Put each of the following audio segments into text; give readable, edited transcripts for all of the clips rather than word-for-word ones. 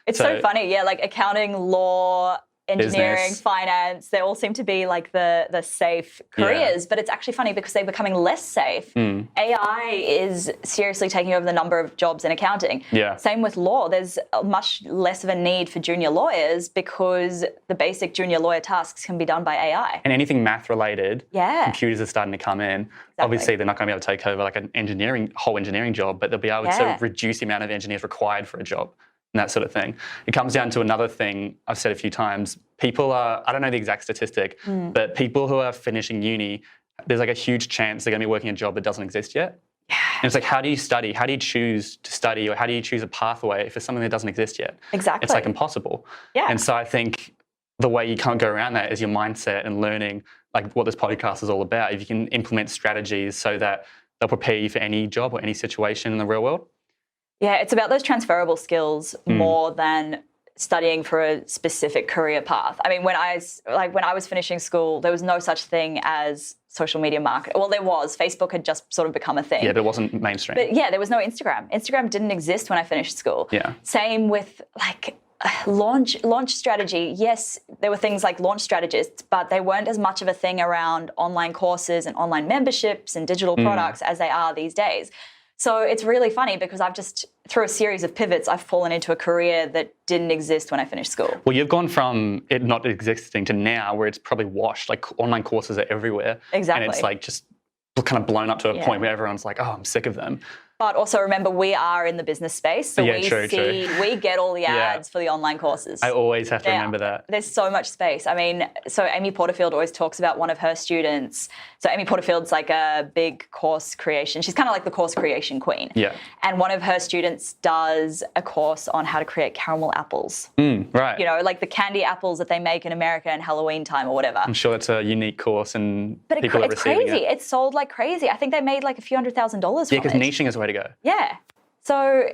It's so funny. Yeah, like accounting, law, engineering, business, finance, they all seem to be like the safe careers, but it's actually funny because they're becoming less safe. AI is seriously taking over the number of jobs in accounting. Yeah. Same with law. There's much less of a need for junior lawyers because the basic junior lawyer tasks can be done by AI. And anything math related, computers are starting to come in. Exactly. Obviously, they're not going to be able to take over like an whole engineering job, but they'll be able to reduce the amount of engineers required for a job. And that sort of thing. It comes down to another thing I've said a few times. People are, I don't know the exact statistic, but people who are finishing uni, there's like a huge chance they're going to be working a job that doesn't exist yet. Yeah. And it's like, how do you study? How do you choose to study, or how do you choose a pathway if it's something that doesn't exist yet? Exactly. It's like impossible. Yeah. And so I think the way you can't go around that is your mindset and learning, like what this podcast is all about. If you can implement strategies so that they'll prepare you for any job or any situation in the real world. Yeah, it's about those transferable skills more than studying for a specific career path. I mean, when I was finishing school, there was no such thing as social media marketing. Well, there was. Facebook had just sort of become a thing. Yeah, but it wasn't mainstream. But yeah, there was no Instagram. Instagram didn't exist when I finished school. Yeah. Same with like launch strategy. Yes, there were things like launch strategists, but they weren't as much of a thing around online courses and online memberships and digital products as they are these days. So it's really funny because I've just, through a series of pivots, I've fallen into a career that didn't exist when I finished school. Well, you've gone from it not existing to now where it's probably washed, like online courses are everywhere. Exactly. And it's like just kind of blown up to a point where everyone's like, oh, I'm sick of them. But also remember, we are in the business space, so we get all the ads for the online courses. I always have to remember that. There's so much space. I mean, so Amy Porterfield always talks about one of her students. So Amy Porterfield's like a big course creation. She's kind of like the course creation queen. Yeah. And one of her students does a course on how to create caramel apples. Right. You know, like the candy apples that they make in America in Halloween time or whatever. I'm sure it's a unique course and people are it's receiving crazy. it. It's sold like crazy. I think they made like a few $100,000 from it. Yeah, because niching is the way to go. Yeah. So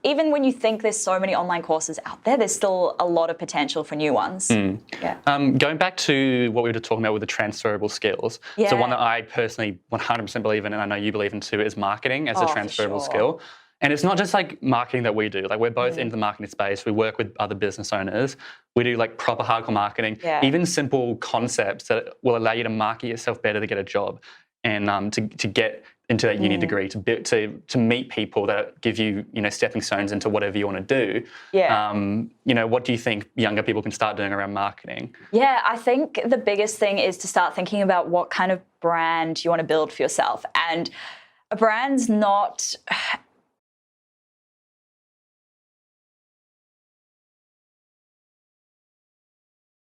even when you think there's so many online courses out there, there's still a lot of potential for new ones. Yeah. Going back to what we were just talking about with the transferable skills. So one that I personally 100% believe in, and I know you believe in too, is marketing as a transferable skill. And it's not just like marketing that we do. Like we're both into the marketing space. We work with other business owners. We do like proper hardcore marketing, even simple concepts that will allow you to market yourself better to get a job and to get into that uni degree, to meet people that give you, stepping stones into whatever you want to do. Yeah. What do you think younger people can start doing around marketing? Yeah, I think the biggest thing is to start thinking about what kind of brand you want to build for yourself. And a brand's not,